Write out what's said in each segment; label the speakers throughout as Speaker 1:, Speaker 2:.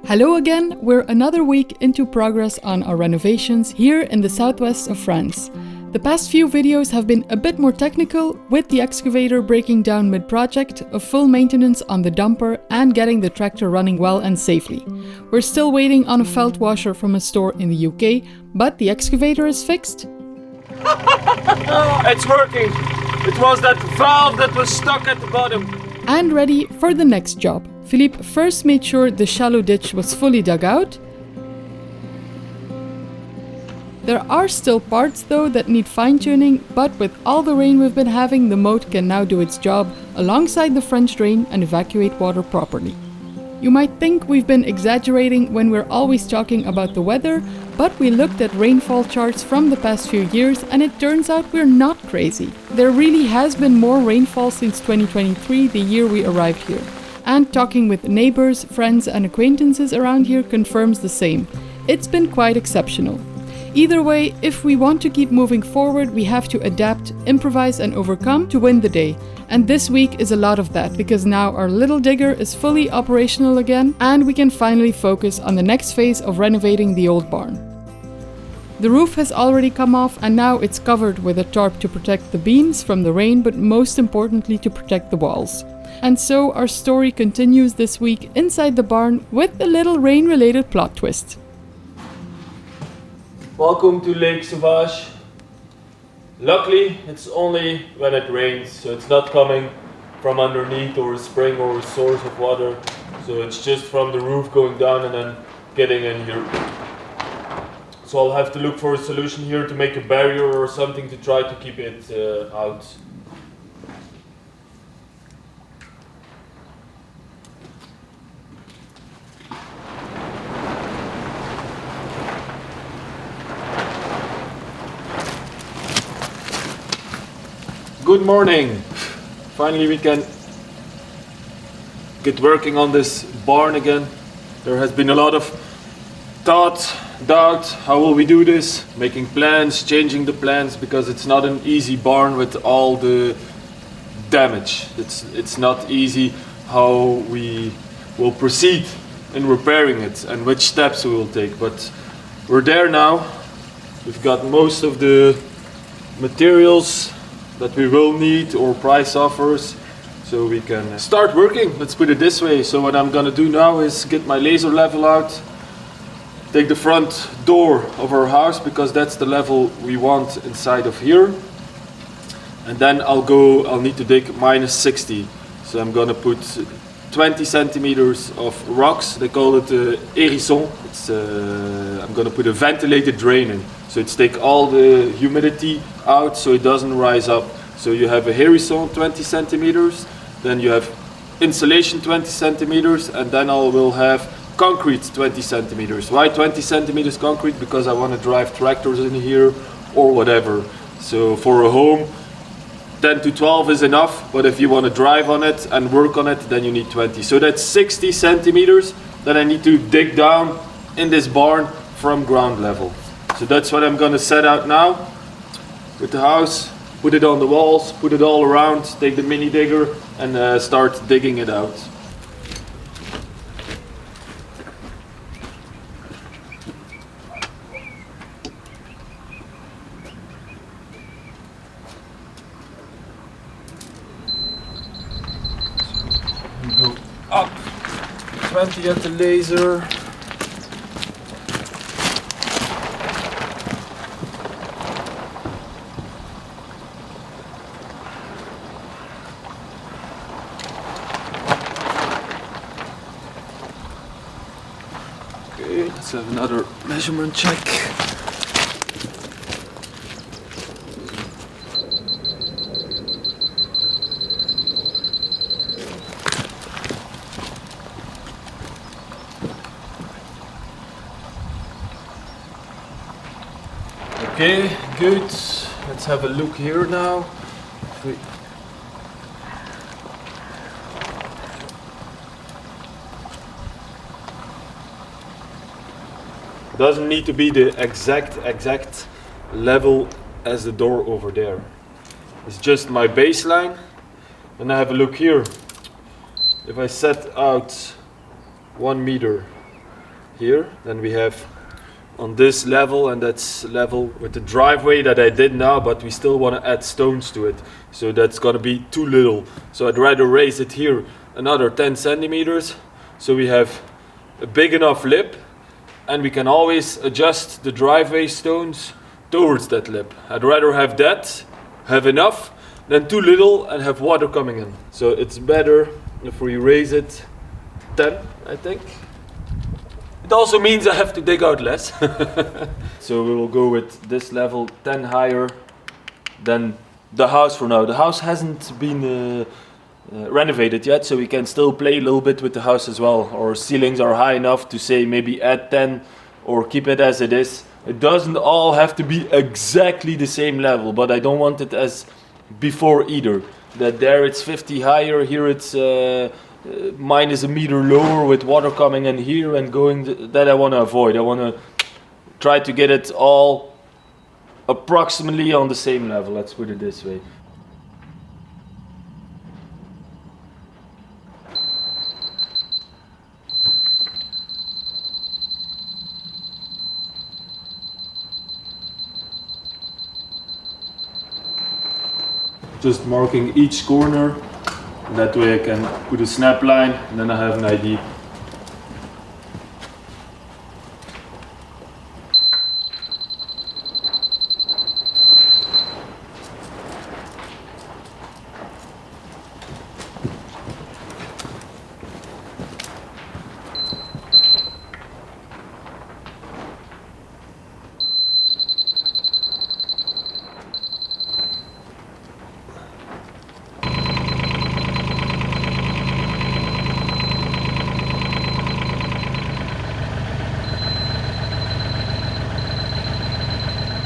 Speaker 1: Hello again, we're another week into progress on our renovations here in the southwest of France. The past few videos have been a bit more technical, with the excavator breaking down mid-project, a full maintenance on the dumper and getting the tractor running well and safely. We're still waiting on a felt washer from a store in the UK, but the excavator is fixed.
Speaker 2: It's working! It was that valve that was stuck at the bottom.
Speaker 1: And ready for the next job. Philippe first made sure the shallow ditch was fully dug out. There are still parts though that need fine-tuning, but with all the rain we've been having, the moat can now do its job alongside the French drain and evacuate water properly. You might think we've been exaggerating when we're always talking about the weather, but we looked at rainfall charts from the past few years and it turns out we're not crazy. There really has been more rainfall since 2023, the year we arrived here. And talking with neighbors, friends and acquaintances around here confirms the same. It's been quite exceptional. Either way, if we want to keep moving forward, we have to adapt, improvise and overcome to win the day. And this week is a lot of that, because now our little digger is fully operational again and we can finally focus on the next phase of renovating the old barn. The roof has already come off and now it's covered with a tarp to protect the beams from the rain, but most importantly to protect the walls. And so our story continues this week inside the barn with a little rain-related plot twist.
Speaker 2: Welcome to Lake Sauvage. Luckily, it's only when it rains, so it's not coming from underneath or a spring or a source of water. So it's just from the roof going down and then getting in here. So I'll have to look for a solution here to make a barrier or something to try to keep it out. Good morning! Finally we can get working on this barn again. There has been a lot of thought, doubt, how will we do this? Making plans, changing the plans, because it's not an easy barn with all the damage. It's not easy how we will proceed in repairing it and which steps we will take, but we're there now. We've got most of the materials that we will need or price offers, so we can start working, let's put it this way. So what I'm gonna do now is get my laser level out, take the front door of our house because that's the level we want inside of here, and then I'll need to dig -60. So I'm gonna put 20 centimeters of rocks, they call it hérisson. I'm gonna put a ventilated drain in. So it's take all the humidity out so it doesn't rise up. So you have a hérisson 20 centimeters, then you have insulation 20 centimeters, and then I will have concrete 20 centimeters. Why 20 centimeters concrete? Because I want to drive tractors in here or whatever. So for a home, 10 to 12 is enough, but if you want to drive on it and work on it, then you need 20. So that's 60 centimeters that I need to dig down in this barn from ground level. So that's what I'm gonna set out now with the house, put it on the walls, put it all around, take the mini digger and start digging it out. Go up 20 at the laser. Okay, let's have another measurement check. Okay, good. Let's have a look here now. Doesn't need to be the exact level as the door over there. It's just my baseline. And I have a look here. If I set out 1 meter here. Then we have on this level, and that's level with the driveway that I did now, but we still want to add stones to it. So that's gonna be too little. So I'd rather raise it here another 10 centimeters. So we have a big enough lip, and we can always adjust the driveway stones towards that lip. I'd rather have that, have enough, than too little and have water coming in. So it's better if we raise it 10, I think. It also means I have to dig out less. So we will go with this level 10 higher than the house for now. The house hasn't been renovated yet, so we can still play a little bit with the house as well. Our ceilings are high enough to say maybe add 10 or keep it as it is. It doesn't all have to be exactly the same level, but I don't want it as before either. That there it's 50 higher, here it's minus a meter lower with water coming in here and going. That I want to avoid. I want to try to get it all approximately on the same level, let's put it this way. Just marking each corner, that way I can put a snap line and then I have an idea.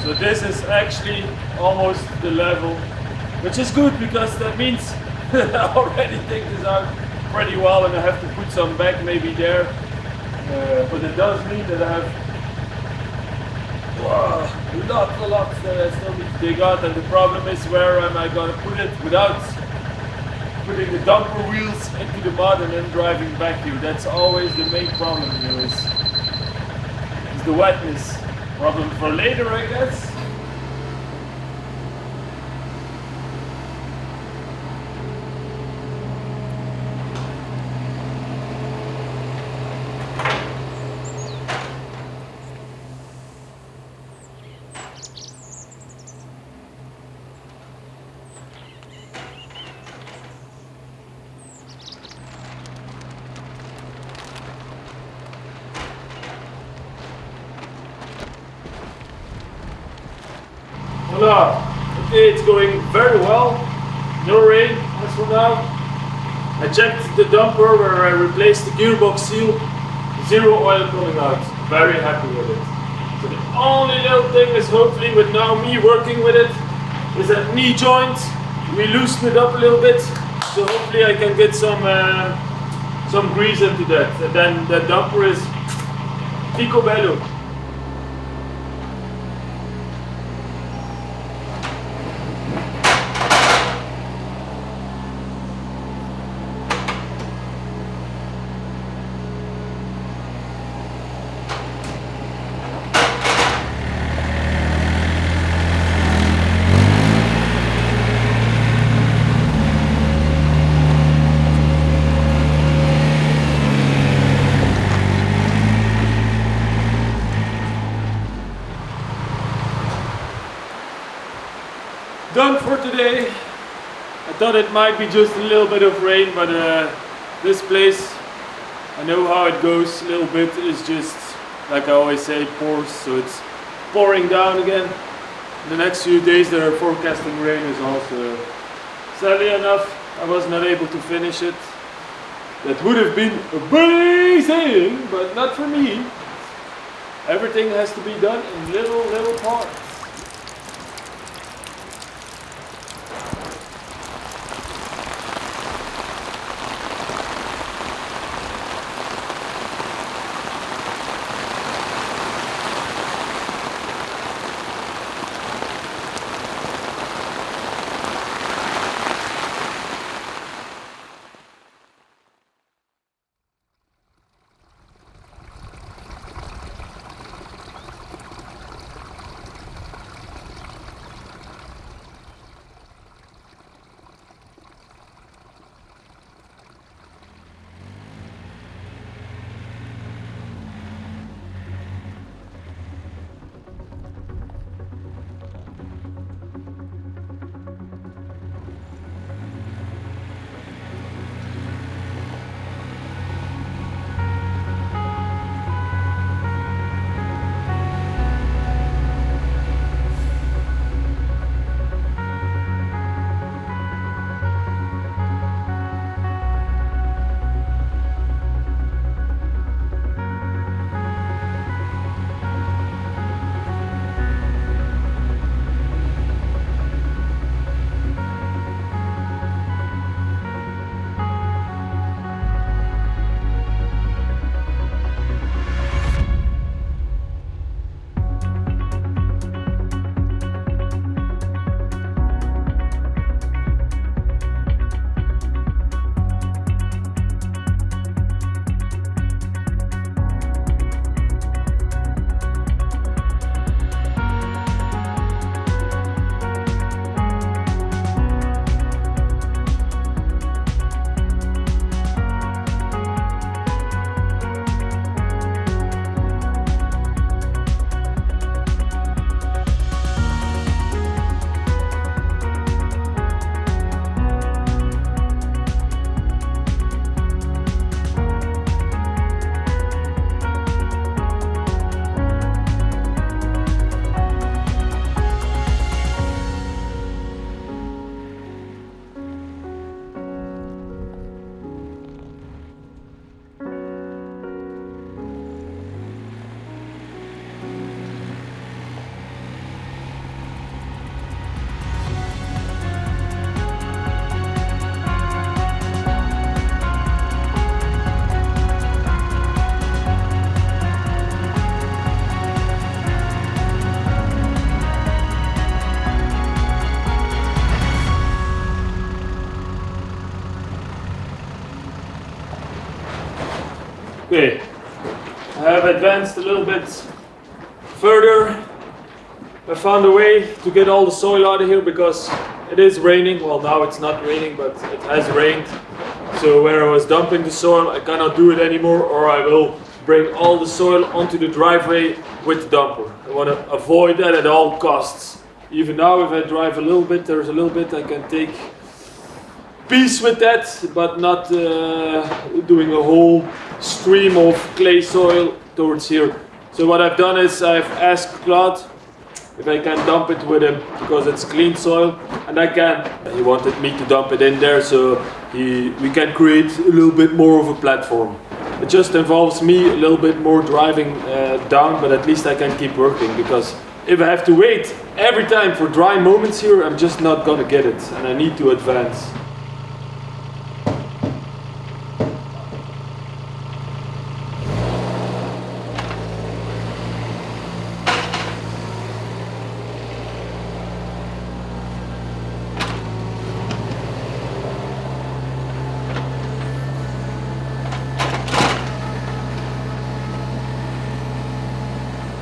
Speaker 2: So this is actually almost the level, which is good because that means I already take this out pretty well and I have to put some back maybe there. But it does mean that I have a lot that I still need to dig out, and the problem is where am I going to put it without putting the dumper wheels into the mud and then driving back here. That's always the main problem here is the wetness. Problem for later, I guess. Voila! Okay, it's going very well. No rain as for now. I checked the dumper where I replaced the gearbox seal. Zero oil coming out. Very happy with it. So the only little thing is hopefully with now me working with it is that knee joint. We loosen it up a little bit. So hopefully I can get some grease into that. And then the dumper is picobello. Done for today. I thought it might be just a little bit of rain, but this place, I know how it goes. A little bit is just, like I always say, pours, so it's pouring down again. The next few days they're forecasting rain as well, so sadly enough I was not able to finish it. That would have been amazing, but not for me. Everything has to be done in little parts. Okay, I have advanced a little bit further. I found a way to get all the soil out of here because it is raining. Well, now it's not raining, but it has rained. So where I was dumping the soil, I cannot do it anymore, or I will bring all the soil onto the driveway with the dumper. I want to avoid that at all costs. Even now, if I drive a little bit, there's a little bit I can take peace with that, but not doing a whole stream of clay soil towards here. So what I've done is I've asked Claude if I can dump it with him because it's clean soil, and I can. He wanted me to dump it in there so we can create a little bit more of a platform. It just involves me a little bit more driving down, but at least I can keep working, because if I have to wait every time for dry moments here, I'm just not gonna get it, and I need to advance.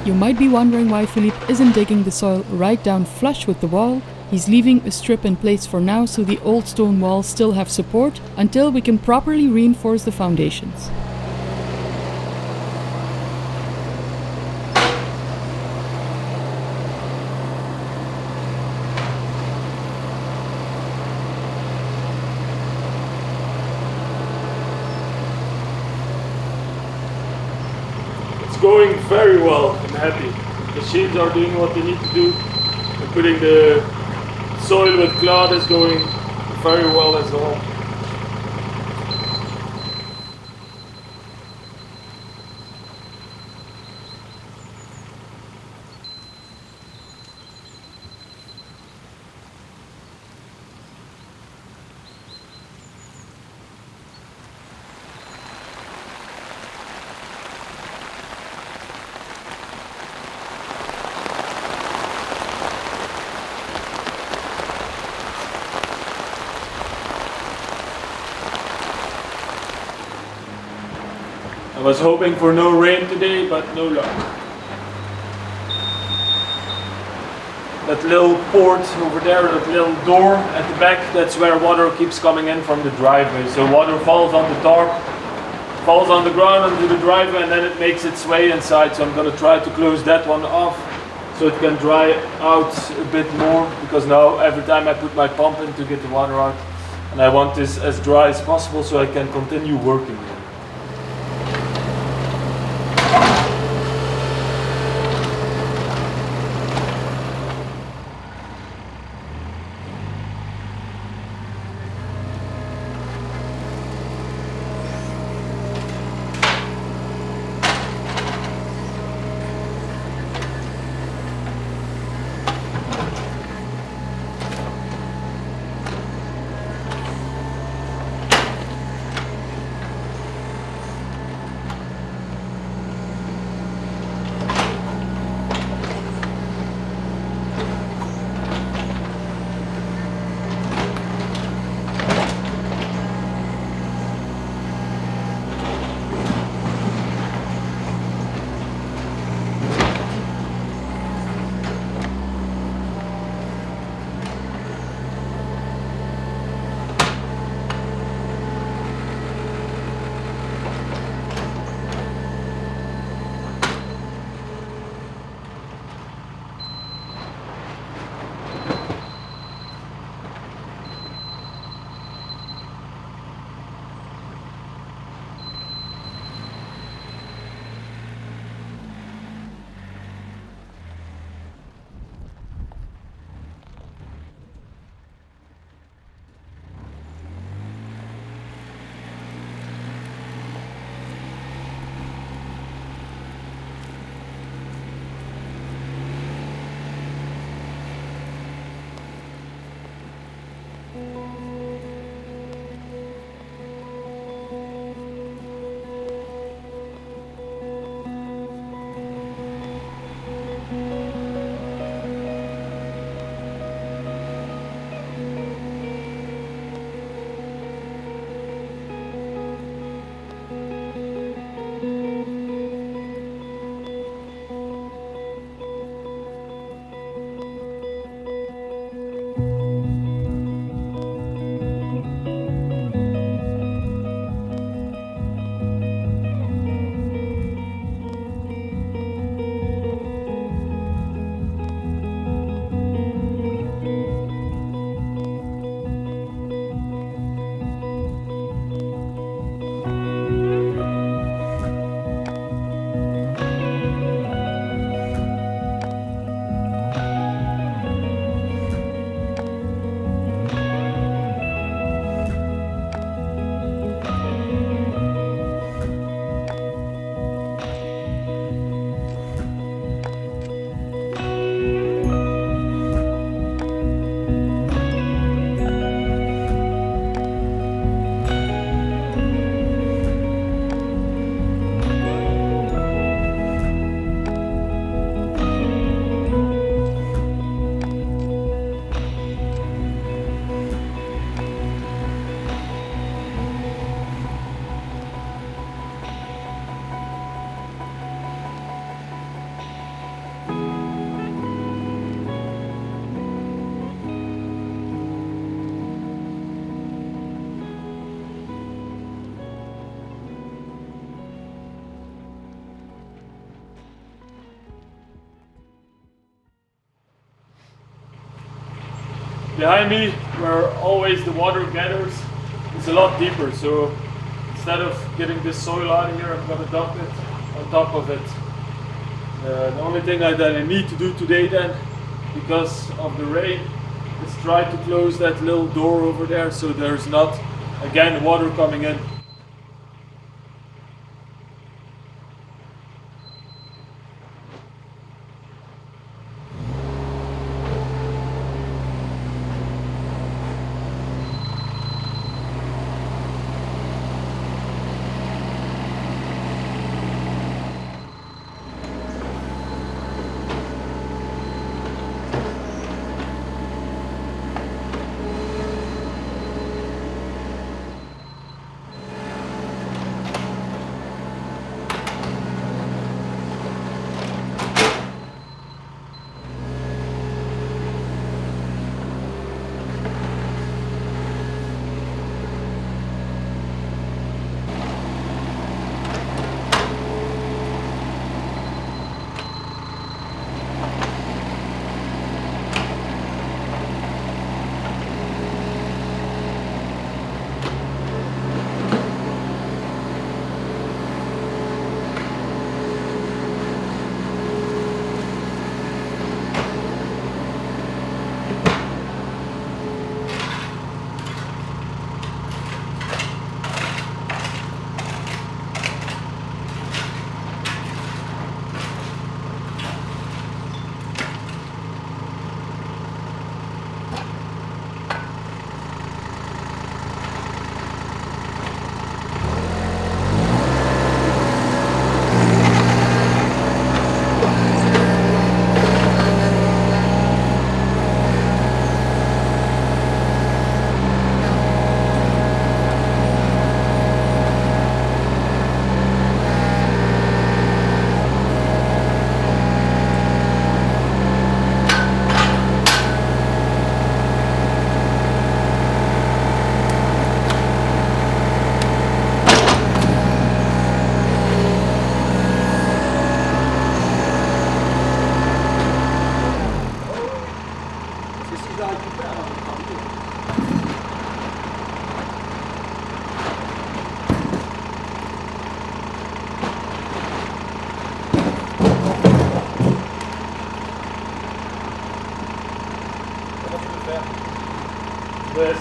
Speaker 1: You might be wondering why Philippe isn't digging the soil right down flush with the wall. He's leaving a strip in place for now so the old stone walls still have support until we can properly reinforce the foundations.
Speaker 2: Going very well. I'm happy. The machines are doing what they need to do. And putting the soil with Claude is going very well as well. I was hoping for no rain today, but no luck. That little port over there, that little door at the back, that's where water keeps coming in from the driveway. So water falls on the tarp, falls on the ground into the driveway, and then it makes its way inside. So I'm going to try to close that one off so it can dry out a bit more, because now every time I put my pump in to get the water out, and I want this as dry as possible so I can continue working. behind me, where always the water gathers, is a lot deeper. So instead of getting this soil out of here, I'm gonna dump it on top of it. The only thing that I need to do today then, because of the rain, is try to close that little door over there so there's not, again, water coming in.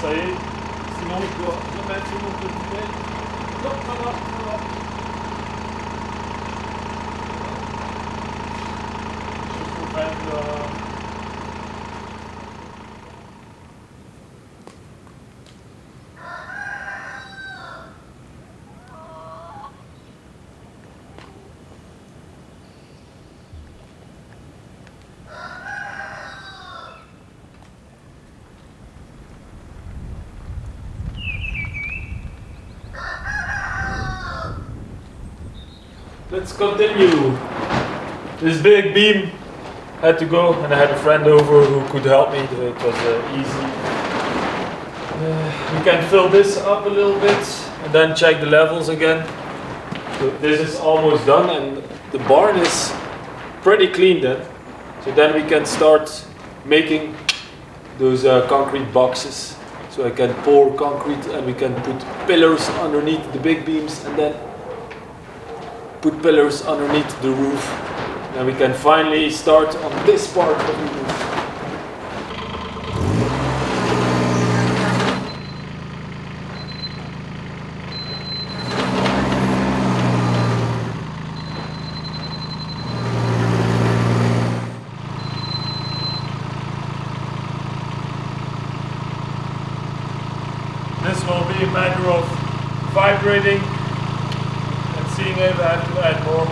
Speaker 2: Ça y est, sinon je dois remettre sur mon petit bête. Non, ça va, ça va. Juste pour mettre Let's continue. This big beam had to go, and I had a friend over who could help me. It was easy. We can fill this up a little bit and then check the levels again. So this is almost done, and the barn is pretty clean then. So then we can start making those concrete boxes. So I can pour concrete and we can put pillars underneath the big beams and then put pillars underneath the roof, and we can finally start on this part of the roof. This will be a matter of vibrating and seeing if I have to add more.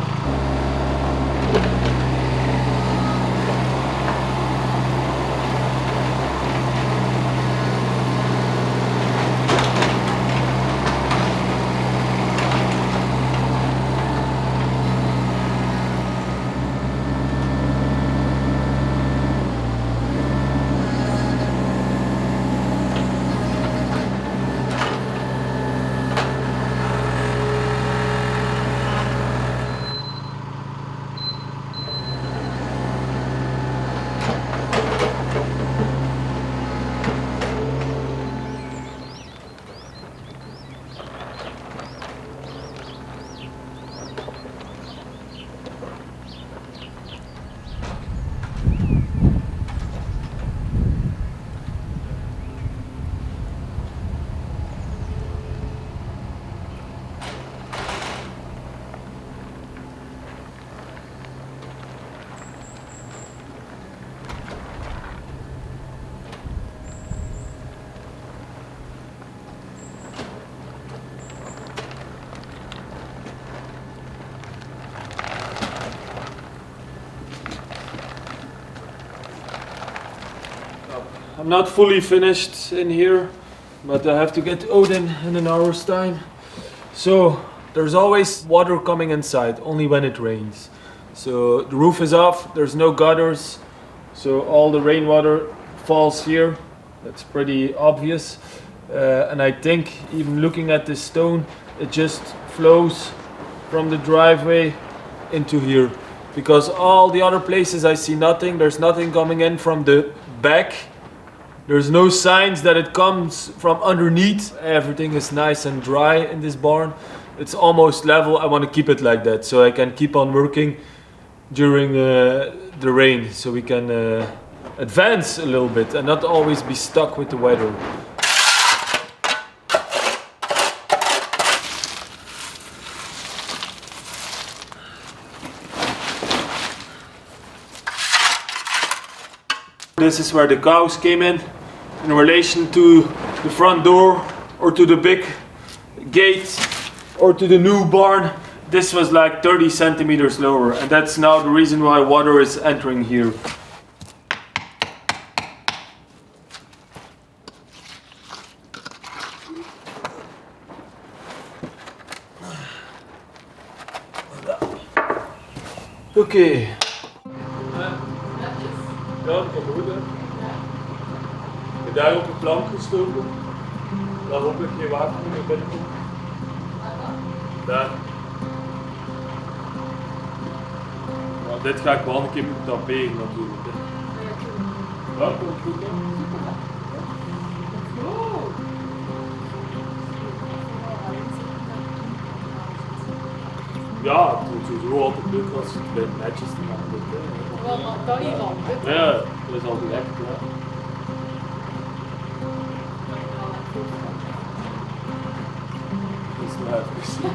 Speaker 2: I'm not fully finished in here, but I have to get Odin in an hour's time. So there's always water coming inside, only when it rains. So the roof is off, there's no gutters, so all the rainwater falls here. That's pretty obvious. And I think even looking at this stone, it just flows from the driveway into here. Because all the other places I see nothing, there's nothing coming in from the back. There's no signs that it comes from underneath. Everything is nice and dry in this barn. It's almost level. I want to keep it like that so I can keep on working during the rain, so we can advance a little bit and not always be stuck with the weather. This is where the cows came in relation to the front door or to the big gate or to the new barn. This was like 30 centimeters lower, and that's now the reason why water is entering here. Okay. Ja, dat kan goed, hè. Ik heb daar op een plank gestoken. Dan hopelijk geen water meer binnenkomt. Daar. Ja, dit ga ik wel een keer moeten taperen natuurlijk. Hè. Ja, dat komt goed, hè. Ja, het is sowieso altijd leuk als het bij netjes te maken wordt.
Speaker 3: Wel, maar dat hier al.
Speaker 2: Ja, dat is al direct. Ja. Dat is maar even.